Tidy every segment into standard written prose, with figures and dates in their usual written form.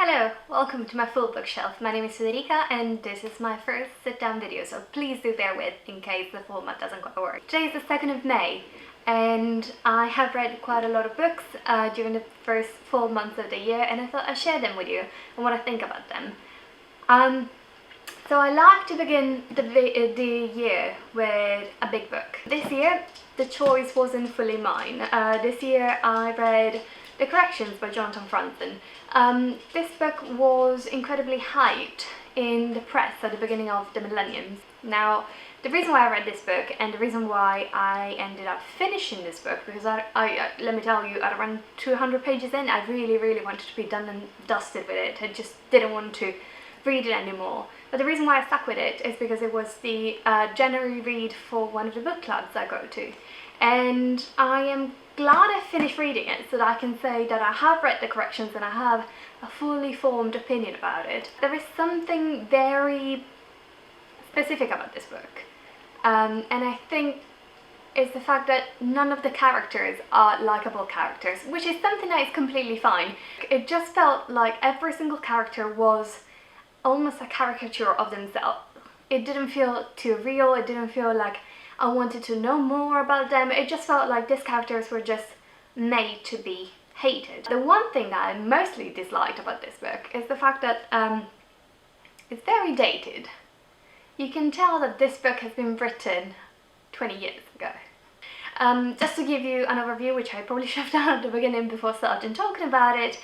Hello, welcome to my full bookshelf. My name is Federica and this is my first sit-down video, so please do bear with in case the format doesn't quite work. Today is the 2nd of May and I have read quite a lot of books during the first 4 months of the year, and I thought I'd share them with you and what I think about them. So I like to begin the year with a big book. This year the choice wasn't fully mine. This year I read The Corrections by Jonathan Franzen. This book was incredibly hyped in the press at the beginning of the millennium. Now, the reason why I read this book and the reason why I ended up finishing this book, because I let me tell you, at around 200 pages in, I really wanted to be done and dusted with it. I just didn't want to read it anymore. But the reason why I stuck with it is because it was the January read for one of the book clubs I go to. And I am glad I finished reading it so that I can say that I have read The Corrections and I have a fully formed opinion about it. There is something very specific about this book, and I think it's the fact that none of the characters are likable characters, which is something that is completely fine. It just felt like every single character was almost a caricature of themselves. It didn't feel too real, it didn't feel like I wanted to know more about them. It just felt like these characters were just made to be hated. The one thing that I mostly disliked about this book is the fact that it's very dated. You can tell that this book has been written 20 years ago. Just to give you an overview, which I probably should have done at the beginning before starting talking about it,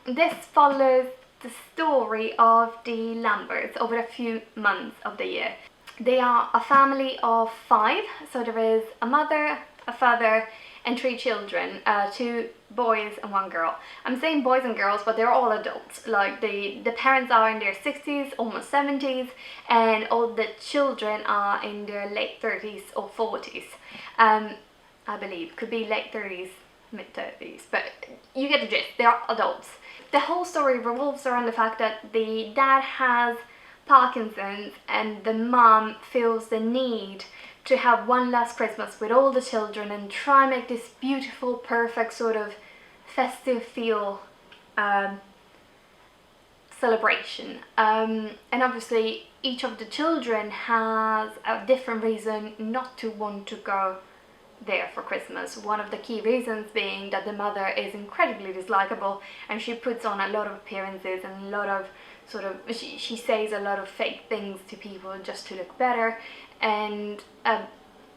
this follows the story of the Lamberts over a few months of the year. They are a family of 5, so there is a mother, a father and 3 children, 2 boys and 1 girl. I'm saying boys and girls, but they're all adults. Like the parents are in their 60s, almost 70s, and all the children are in their late 30s or 40s. I believe, could be late 30s, mid 30s, but you get the gist, they're adults. The whole story revolves around the fact that the dad has Parkinson's and the mom feels the need to have one last Christmas with all the children and try and make this beautiful, perfect sort of festive feel celebration. And obviously each of the children has a different reason not to want to go there for Christmas. One of the key reasons being that the mother is incredibly dislikable and she puts on a lot of appearances and a lot of she says a lot of fake things to people just to look better, and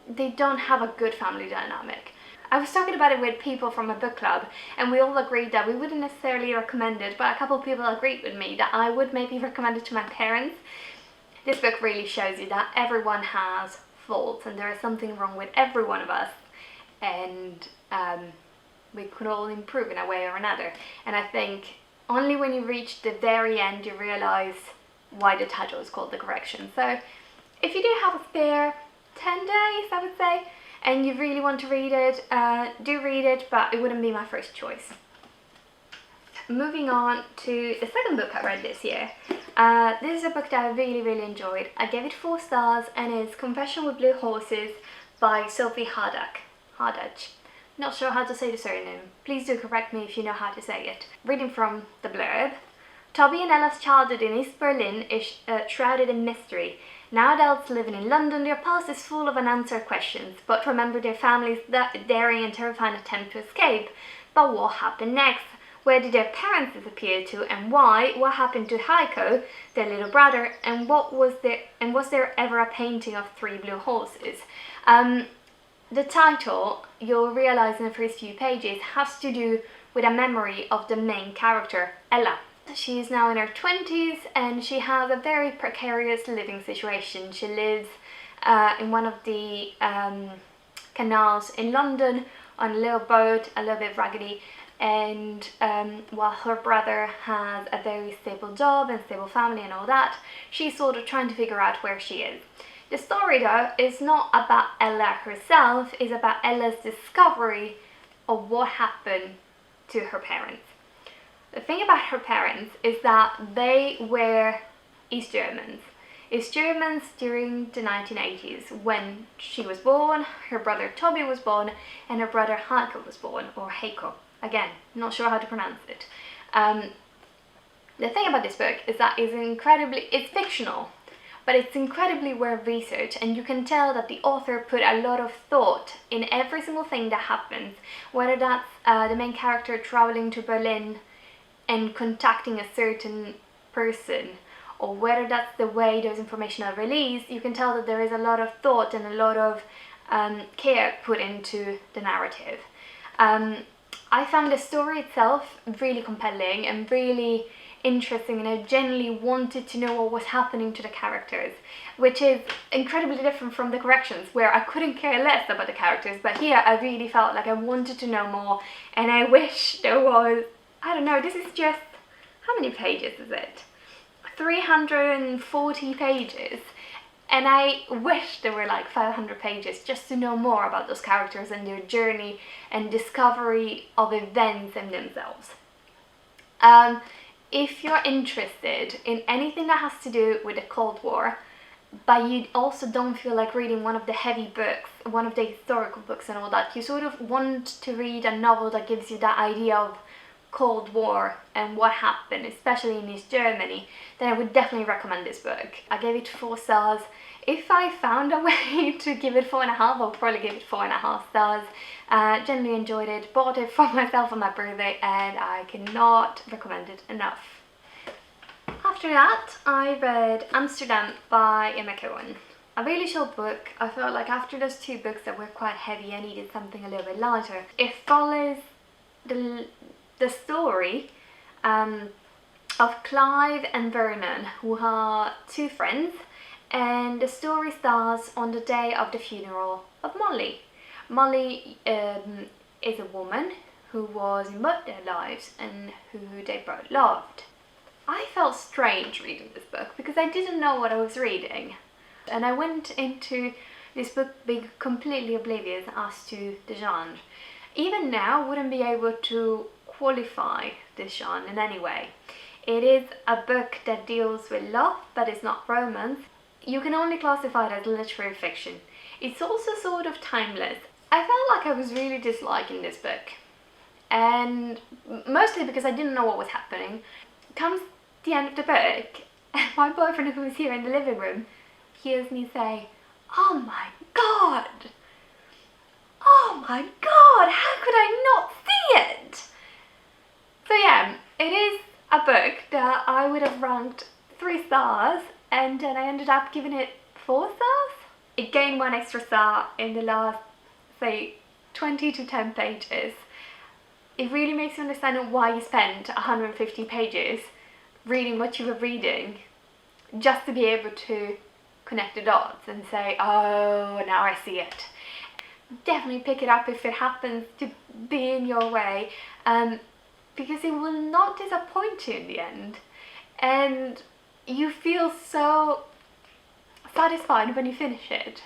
they don't have a good family dynamic. I was talking about it with people from a book club and we all agreed that we wouldn't necessarily recommend it, but a couple of people agreed with me that I would maybe recommend it to my parents. This book really shows you that everyone has faults and there is something wrong with every one of us, and we could all improve in a way or another. And I think only when you reach the very end you realise why the title is called The Correction. So if you do have a spare 10 days, I would say, and you really want to read it, do read it, but it wouldn't be my first choice. Moving on to the second book I read this year. This is a book that I really enjoyed. I gave it 4 stars and it's Confession with Blue Horses by Sophie Hardach. Not sure how to say the surname. Please do correct me if you know how to say it. Reading from the blurb. Toby and Ella's childhood in East Berlin is shrouded in mystery. Now adults living in London, their past is full of unanswered questions, but remember their family's daring and terrifying attempt to escape. But what happened next? Where did their parents disappear to and why? What happened to Heiko, their little brother, and was there ever a painting of 3 blue horses? The title, you'll realise in the first few pages, has to do with a memory of the main character, Ella. She is now in her 20s and she has a very precarious living situation. She lives in one of the canals in London on a little boat, a little bit raggedy, and while her brother has a very stable job and stable family and all that, she's sort of trying to figure out where she is. The story though is not about Ella herself, it's about Ella's discovery of what happened to her parents. The thing about her parents is that they were East Germans. East Germans during the 1980s when she was born, her brother Toby was born and her brother Heiko was born, or Heiko. Again, not sure how to pronounce it. The thing about this book is that it's fictional, but it's incredibly well researched, and you can tell that the author put a lot of thought in every single thing that happens, whether that's the main character traveling to Berlin and contacting a certain person, or whether that's the way those information are released. You can tell that there is a lot of thought and a lot of care put into the narrative. I found the story itself really compelling and really interesting, and I genuinely wanted to know what was happening to the characters, which is incredibly different from the corrections, where I couldn't care less about the characters, but here I really felt like I wanted to know more, and I wish there was, I don't know, this is just, how many pages is it? 340 pages, and I wish there were like 500 pages just to know more about those characters and their journey and discovery of events in themselves. If you're interested in anything that has to do with the Cold War, but you also don't feel like reading one of the heavy books, one of the historical books and all that, you sort of want to read a novel that gives you that idea of Cold War and what happened, especially in East Germany, then I would definitely recommend this book. I gave it 4 stars. If I found a way to give it 4.5, I'll probably give it 4.5 stars. Genuinely enjoyed it, bought it for myself on my birthday, and I cannot recommend it enough. After that, I read Amsterdam by Ian McEwan. A really short book. I felt like after those 2 books that were quite heavy, I needed something a little bit lighter. It follows the story of Clive and Vernon, who are 2 friends, and the story starts on the day of the funeral of Molly. Molly is a woman who was in both their lives and who they both loved. I felt strange reading this book because I didn't know what I was reading, and I went into this book being completely oblivious as to the genre. Even now, I wouldn't be able to qualify this genre in any way. It is a book that deals with love, but it's not romance. You can only classify it as literary fiction. It's also sort of timeless. I felt like I was really disliking this book, and mostly because I didn't know what was happening. Comes the end of the book, and my boyfriend, who was here in the living room, hears me say, "Oh my god! Oh my god, how could I not see it?" So yeah, it is a book that I would have ranked 3 stars, and then I ended up giving it 4 stars. It gained 1 extra star in the last, say, 20 to 10 pages. It really makes you understand why you spent 150 pages reading what you were reading, just to be able to connect the dots and say, oh, now I see it. Definitely pick it up if it happens to be in your way, because it will not disappoint you in the end, and you feel so satisfied when you finish it,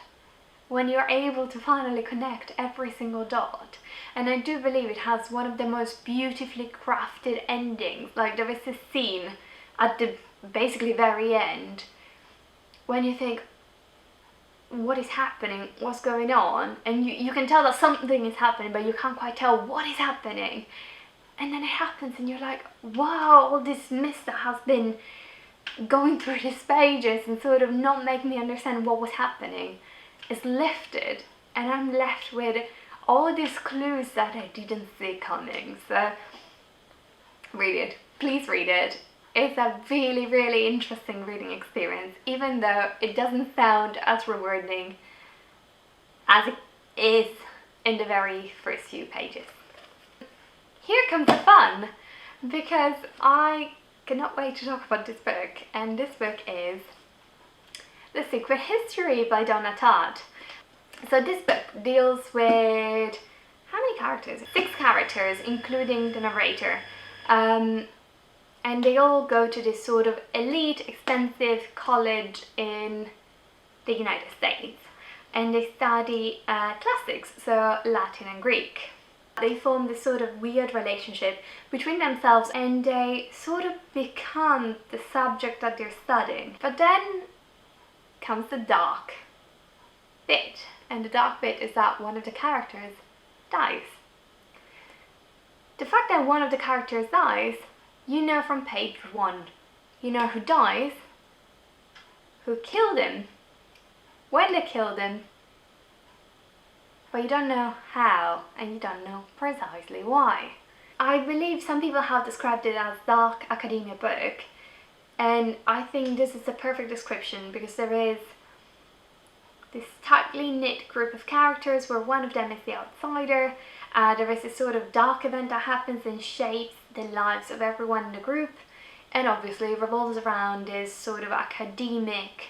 when you're able to finally connect every single dot. And I do believe it has one of the most beautifully crafted endings. Like, there is this scene at the basically very end when you think, what is happening, what's going on, and you can tell that something is happening, but you can't quite tell what is happening, and then it happens and you're like, wow, all this mist that has been going through these pages and sort of not making me understand what was happening is lifted, and I'm left with all these clues that I didn't see coming. So read it, please read it. It's a really, really interesting reading experience, even though it doesn't sound as rewarding as it is in the very first few pages. Here comes the fun, because I cannot wait to talk about this book, and this book is The Secret History by Donna Tartt. So this book deals with, how many characters? 6 characters, including the narrator. And they all go to this sort of elite, expensive college in the United States. And they study classics, so Latin and Greek. They form this sort of weird relationship between themselves, and they sort of become the subject that they're studying. But then comes the dark bit, and the dark bit is that one of the characters dies. The fact that one of the characters dies You know from page 1. You know who dies, who killed him, when they killed him, but you don't know how, and you don't know precisely why. I believe some people have described it as dark academia book, and I think this is the perfect description, because there is this tightly knit group of characters where one of them is the outsider. There is this sort of dark event that happens and shapes the lives of everyone in the group, and obviously revolves around this sort of academic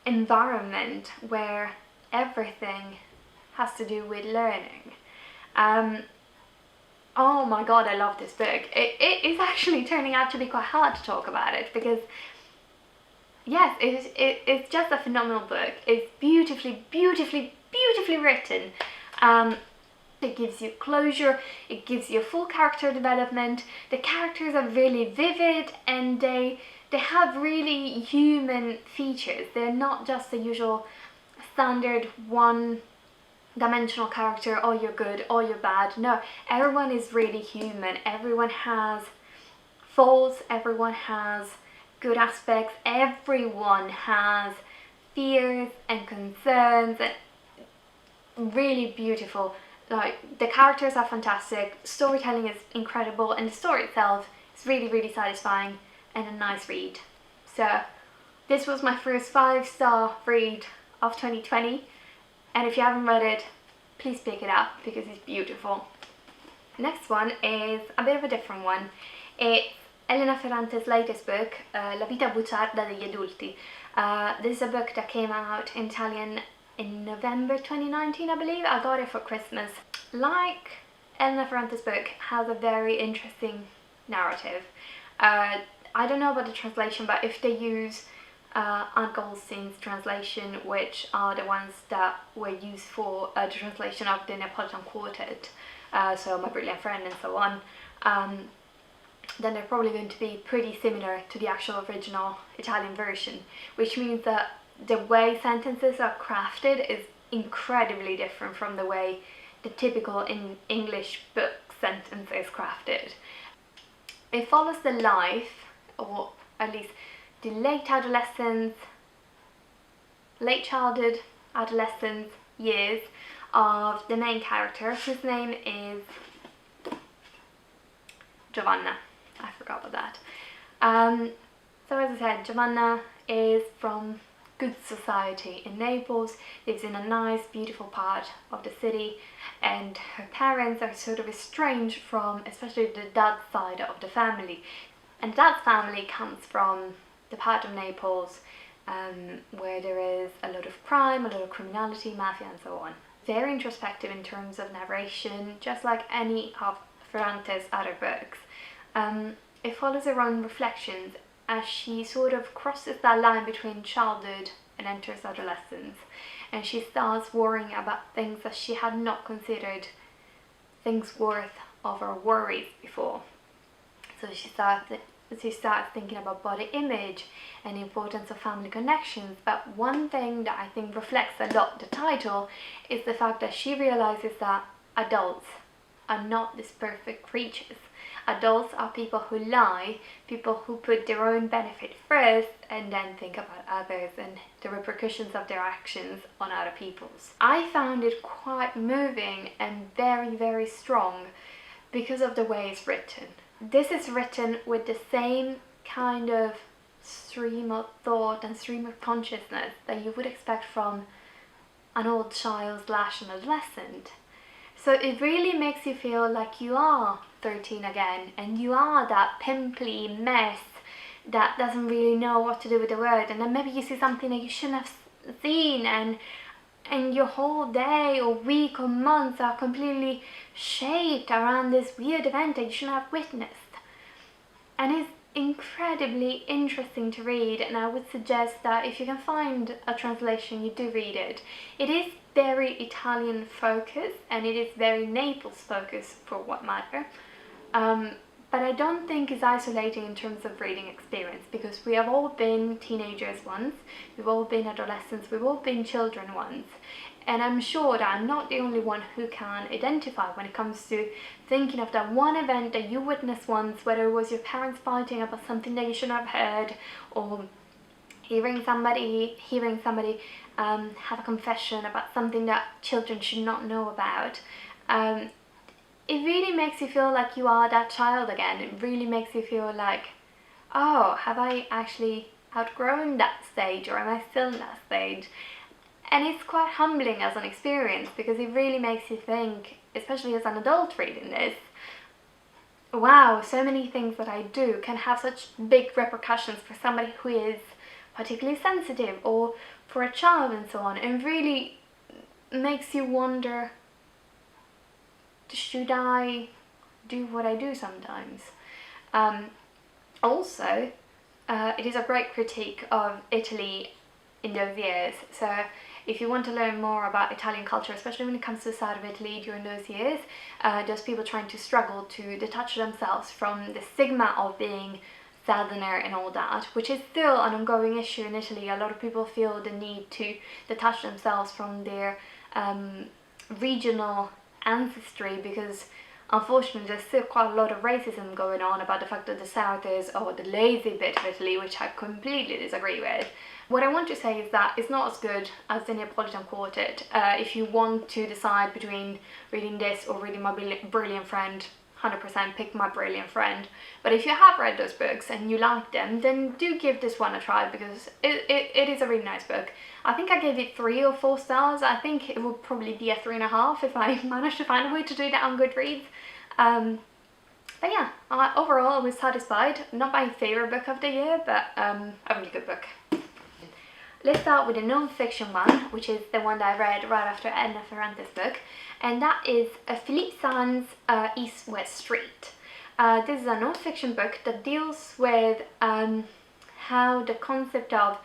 environment where everything has to do with learning. Oh my god, I love this book. It is actually turning out to be quite hard to talk about it, because yes, it's just a phenomenal book. It's beautifully written. It gives you closure, it gives you full character development. The characters are really vivid, and they have really human features. They're not just the usual standard one-dimensional character, oh you're good, oh you're bad. No, everyone is really human. Everyone has faults, everyone has good aspects, everyone has fears and concerns, and really beautiful. Like, the characters are fantastic, storytelling is incredible, and the story itself is really satisfying and a nice read. So this was my first 5-star read of 2020, and if you haven't read it, please pick it up because it's beautiful. Next one is a bit of a different one. It's Elena Ferrante's latest book, La Vita Bugiarda degli Adulti. This is a book that came out in Italian in November 2019, I believe. I got it for Christmas. Like Elena Ferrante's book, has a very interesting narrative. I don't know about the translation, but if they use Anne Goldstein's translation, which are the ones that were used for the translation of the Neapolitan Quartet, so My Brilliant Friend and so on, then they're probably going to be pretty similar to the actual original Italian version, which means that the way sentences are crafted is incredibly different from the way the typical English book sentence is crafted. It follows the life, or at least the late childhood, adolescence years of the main character, whose name is Giovanna. I forgot about that. So as I said, Giovanna is from good society in Naples, lives in a nice, beautiful part of the city, and her parents are sort of estranged from, especially the dad's side of the family. And dad's family comes from the part of Naples where there is a lot of crime, a lot of criminality, mafia and so on. Very introspective in terms of narration, just like any of Ferrante's other books. It follows her own reflections as she sort of crosses that line between childhood and enters adolescence, and she starts worrying about things that she had not considered things worth of her worries before. So she starts thinking about body image and the importance of family connections. But one thing that I think reflects a lot the title is the fact that she realizes that adults are not these perfect creatures. Adults are people who lie, people who put their own benefit first and then think about others and the repercussions of their actions on other people's. I found it quite moving and very strong because of the way it's written. This is written with the same kind of stream of thought and stream of consciousness that you would expect from an old child / an adolescent. So it really makes you feel like you are 13 again, and you are that pimply mess that doesn't really know what to do with the world, and then maybe you see something that you shouldn't have seen, and your whole day or week or months are completely shaped around this weird event that you shouldn't have witnessed. And it's incredibly interesting to read, and I would suggest that if you can find a translation, you do read it. It is very Italian focused, and it is very Naples focused for what matter. But I don't think it's isolating in terms of reading experience, because we have all been teenagers once, we've all been adolescents, we've all been children once, And I'm sure that I'm not the only one who can identify when it comes to thinking of that one event that you witnessed once, whether it was your parents fighting about something that you shouldn't have heard, or hearing somebody have a confession about something that children should not know about. It really makes you feel like you are that child again. It really makes you feel like, oh, have I actually outgrown that stage, or am I still in that stage? And it's quite humbling as an experience, because it really makes you think, especially as an adult reading this, wow, so many things that I do can have such big repercussions for somebody who is particularly sensitive, or for a child, and so on. And really makes you wonder, should I do what I do sometimes? Also, it is a great critique of Italy in those years. So if you want to learn more about Italian culture, especially when it comes to the side of Italy during those years, those people trying to struggle to detach themselves from the stigma of being southerner and all that, which is still an ongoing issue in Italy. A lot of people feel the need to detach themselves from their regional ancestry, because unfortunately there's still quite a lot of racism going on about the fact that the south is, or the lazy bit of Italy, which I completely disagree with. What I want to say is that it's not as good as the Neapolitan Quartet. If you want to decide between reading this or reading My Brilliant Friend, 100% pick My Brilliant Friend. But if you have read those books and you like them, then do give this one a try, because it is a really nice book. I think I gave it 3 or 4 stars. I think it would probably be a 3.5 if I managed to find a way to do that on Goodreads. But yeah, overall I was satisfied. Not my favourite book of the year, but a really good book. Let's start with the non-fiction one, which is the one that I read right after Edna Ferrante's book, and that is Philippe Sands' East-West Street. This is a non-fiction book that deals with how the concept of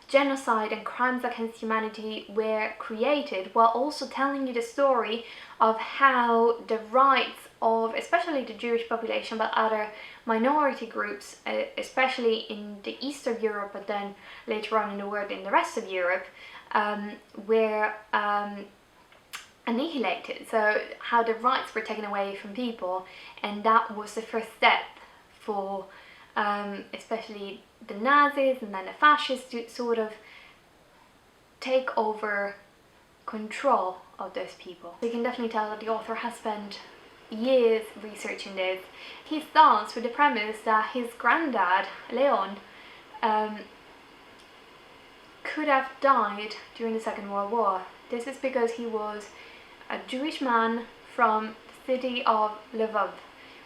genocide and crimes against humanity were created, while also telling you the story of how the rights of especially the Jewish population, but other minority groups, especially in the east of Europe, but then later on in the world in the rest of Europe, were annihilated. So how the rights were taken away from people, and that was the first step for especially the Nazis and then the fascists to sort of take over control of those people. You can definitely tell that the author has spent years researching this. He starts with the premise that his granddad, Leon, could have died during the Second World War. This is because he was a Jewish man from the city of Lvov,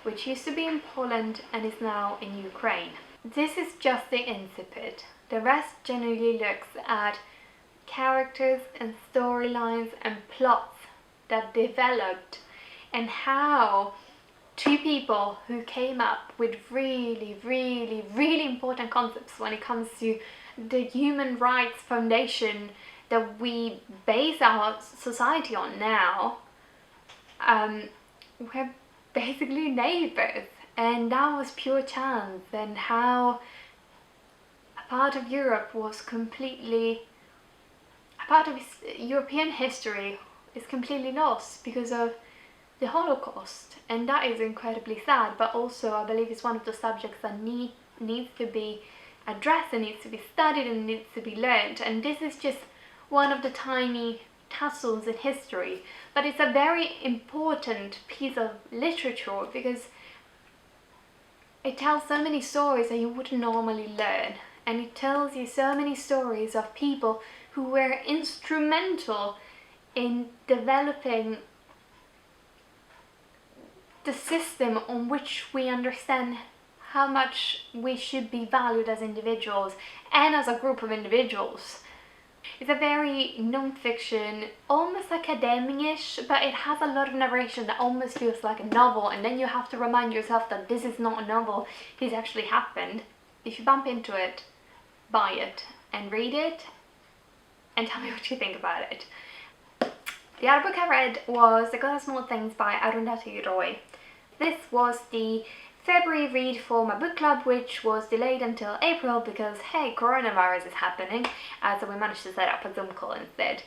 which used to be in Poland and is now in Ukraine. This is just the incipit. The rest generally looks at characters and storylines and plots that developed, and how 2 people who came up with really important concepts when it comes to the human rights foundation that we base our society on now, were basically neighbours, and that was pure chance. And how a part of Europe was completely, a part of European history is completely lost because of the Holocaust, and that is incredibly sad. But also I believe it's one of the subjects that needs to be addressed and needs to be studied and needs to be learned. And this is just one of the tiny tassels in history, but it's a very important piece of literature because it tells so many stories that you wouldn't normally learn, and it tells you so many stories of people who were instrumental in developing the system on which we understand how much we should be valued as individuals and as a group of individuals. It's a very non-fiction, almost academic-ish, but it has a lot of narration that almost feels like a novel, and then you have to remind yourself that this is not a novel, this actually happened. If you bump into it, buy it and read it and tell me what you think about it. The other book I read was The God of Small Things by Arundhati Roy. This was the February read for my book club, which was delayed until April because, hey, coronavirus is happening, so we managed to set up a Zoom call instead.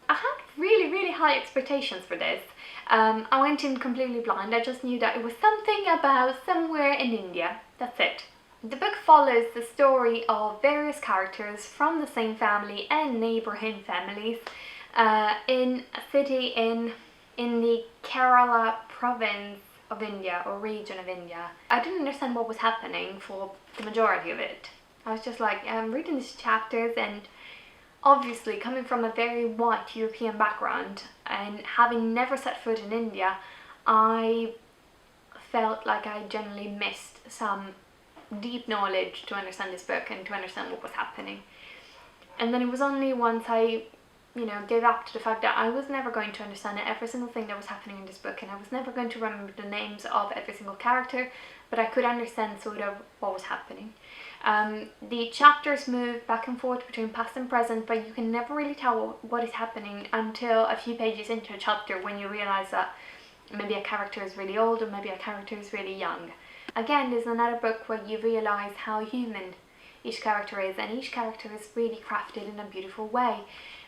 I had really high expectations for this. I went in completely blind. I just knew that it was something about somewhere in India. That's it. The book follows the story of various characters from the same family and neighbouring families in a city in the Kerala province of India, or region of India. I didn't understand what was happening for the majority of it. I was just like, I'm reading these chapters, and obviously coming from a very white European background and having never set foot in India, I felt like I generally missed some deep knowledge to understand this book and to understand what was happening. And then it was only once I gave up to the fact that I was never going to understand every single thing that was happening in this book, and I was never going to remember the names of every single character, but I could understand sort of what was happening. The chapters move back and forth between past and present, but you can never really tell what is happening until a few pages into a chapter, when you realize that maybe a character is really old or maybe a character is really young. Again, there's another book where you realize how human each character is, and each character is really crafted in a beautiful way,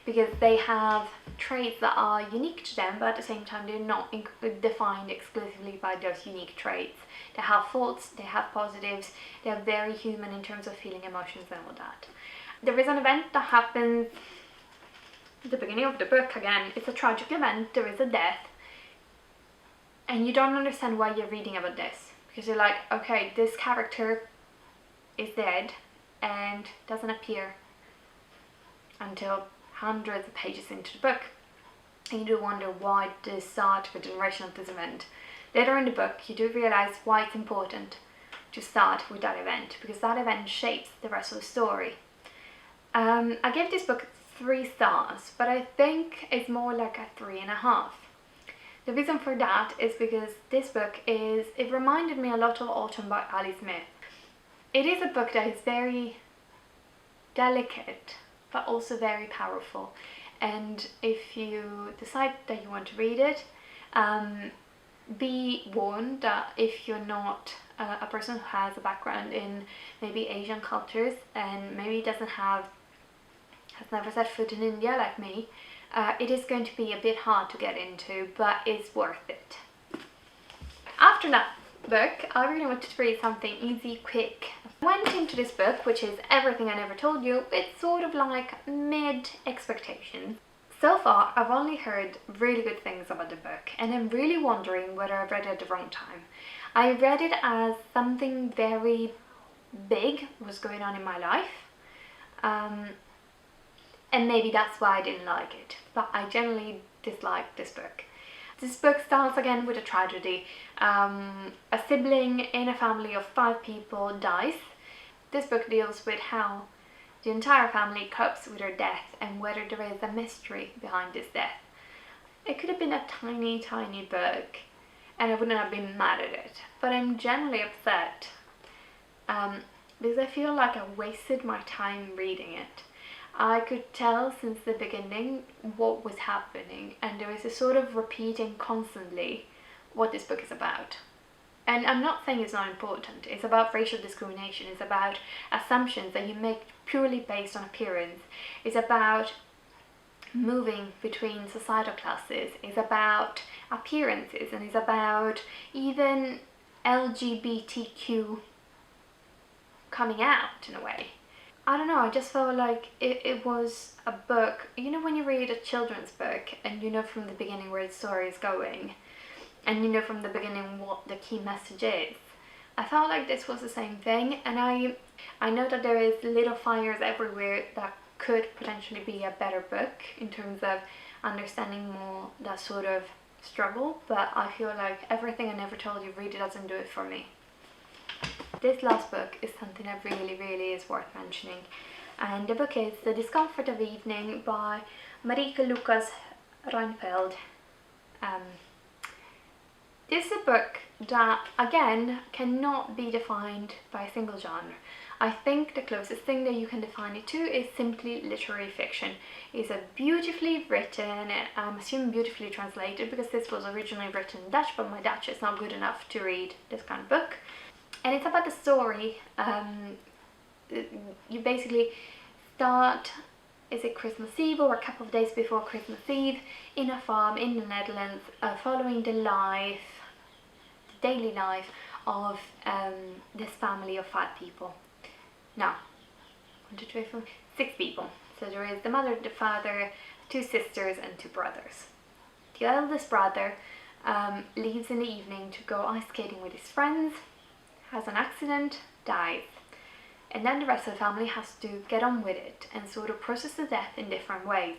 because they have traits that are unique to them, but at the same time they're not defined exclusively by those unique traits. They have faults, they have positives, they are very human in terms of feeling emotions and all that. There is an event that happens at the beginning of the book. Again, it's a tragic event, there is a death, and you don't understand why you're reading about this, because you're like, okay, this character is dead and doesn't appear until hundreds of pages into the book, and you do wonder why the start of a generation of this event. Later in the book, you do realize why it's important to start with that event, because that event shapes the rest of the story. I gave this book 3 stars, but I think it's more like a 3.5. The reason for that is because this book it reminded me a lot of Autumn by Ali Smith. It is a book that is very delicate, but also very powerful, and if you decide that you want to read it, be warned that if you're not a person who has a background in maybe Asian cultures and maybe has never set foot in India like me, it is going to be a bit hard to get into, but it's worth it. After that book, I really wanted to read something easy, quick. I went into this book, which is Everything I Never Told You, with sort of like mid expectations. So far, I've only heard really good things about the book, and I'm really wondering whether I've read it at the wrong time. I read it as something very big was going on in my life, and maybe that's why I didn't like it, but I generally disliked this book. This book starts again with a tragedy. A sibling in a family of 5 people dies. This book deals with how the entire family copes with her death and whether there is a mystery behind this death. It could have been a tiny book and I wouldn't have been mad at it, but I'm generally upset because I feel like I wasted my time reading it. I could tell since the beginning what was happening, and there is a sort of repeating constantly what this book is about. And I'm not saying it's not important. It's about racial discrimination. It's about assumptions that you make purely based on appearance. It's about moving between societal classes. It's about appearances, and it's about even LGBTQ coming out in a way. I don't know, I just felt like it was a book, you know when you read a children's book and you know from the beginning where the story is going, and you know from the beginning what the key message is. I felt like this was the same thing, and I know that there is little fires everywhere that could potentially be a better book in terms of understanding more that sort of struggle, but I feel like Everything I Never Told You really doesn't do it for me. This last book is something that really is worth mentioning, and the book is The Discomfort of Evening by Marieke Rijneveld. This is a book that, again, cannot be defined by a single genre. I think the closest thing that you can define it to is simply literary fiction. It's a beautifully written, I'm assuming beautifully translated, because this was originally written in Dutch, but my Dutch is not good enough to read this kind of book. And it's about the story. You basically start is it Christmas Eve or a couple of days before Christmas Eve, in a farm in the Netherlands, following the daily life of this family of 5 people. Now, 1, 2, 3, 4, 6 people. So there is the mother, the father, 2 sisters and 2 brothers. The eldest brother leaves in the evening to go ice skating with his friends, has an accident, dies. And then the rest of the family has to get on with it and sort of process the death in different ways.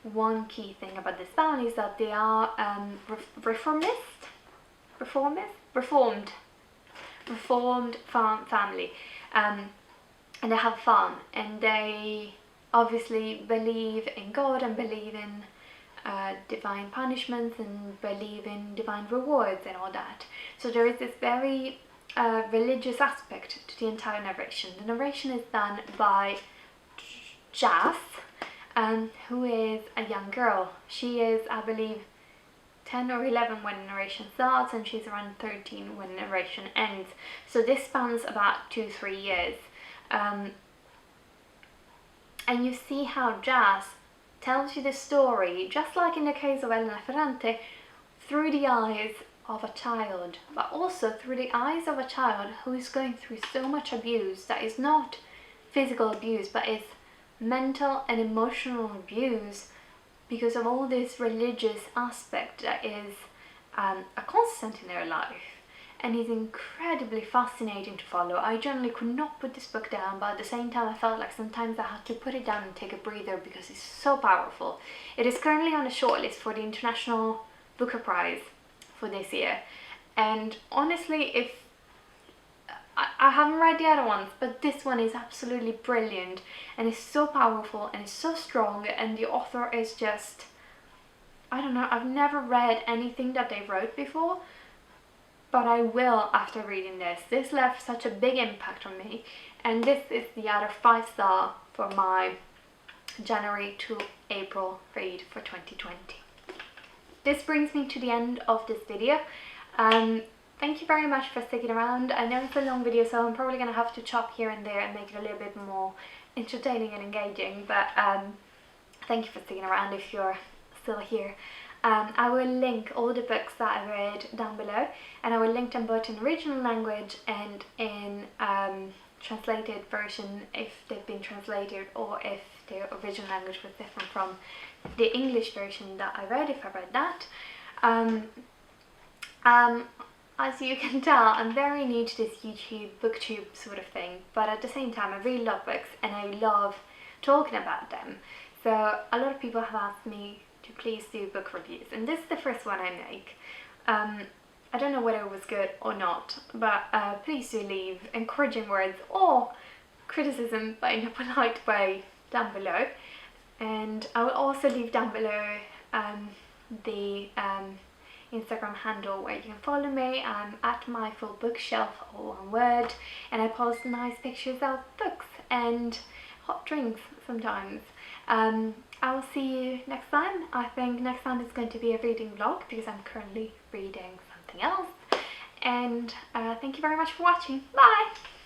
One key thing about this family is that they are reformed farm family, and they have a farm, and they obviously believe in God and believe in divine punishments and believe in divine rewards and all that. So there is this very religious aspect to the entire narration. The narration is done by Jas, who is a young girl. She is, I believe, 10 or 11 when the narration starts, and she's around 13 when the narration ends. So this spans about 2-3 years. And you see how Jas tells you the story, just like in the case of Elena Ferrante, through the eyes of a child, but also through the eyes of a child who is going through so much abuse that is not physical abuse, but is mental and emotional abuse because of all this religious aspect that is a constant in their life, and is incredibly fascinating to follow. I generally could not put this book down, but at the same time I felt like sometimes I had to put it down and take a breather because it's so powerful. It is currently on a shortlist for the International Booker Prize for this year, and honestly, if I haven't read the other ones, but this one is absolutely brilliant and is so powerful and is so strong, and the author is just, I don't know, I've never read anything that they wrote before, but I will after reading this. This left such a big impact on me, and this is the other 5-star for my January to April read for 2020. This brings me to the end of this video. Thank you very much for sticking around. I know it's a long video, so I'm probably going to have to chop here and there and make it a little bit more entertaining and engaging, but thank you for sticking around if you're still here. I will link all the books that I read down below, and I will link them both in original language and in translated version if they've been translated, or if their original language was different from the English version that I read, if I read that. As you can tell, I'm very new to this YouTube, booktube sort of thing, but at the same time I really love books and I love talking about them. So a lot of people have asked me to please do book reviews, and this is the first one I make. I don't know whether it was good or not, but please do leave encouraging words or criticism, but in a polite way, down below. And I will also leave down below the Instagram handle where you can follow me. I'm at MyFullBookshelf, all one word, and I post nice pictures of books and hot drinks sometimes. I will see you next time. I think next time it's going to be a reading vlog because I'm currently reading something else. And thank you very much for watching. Bye!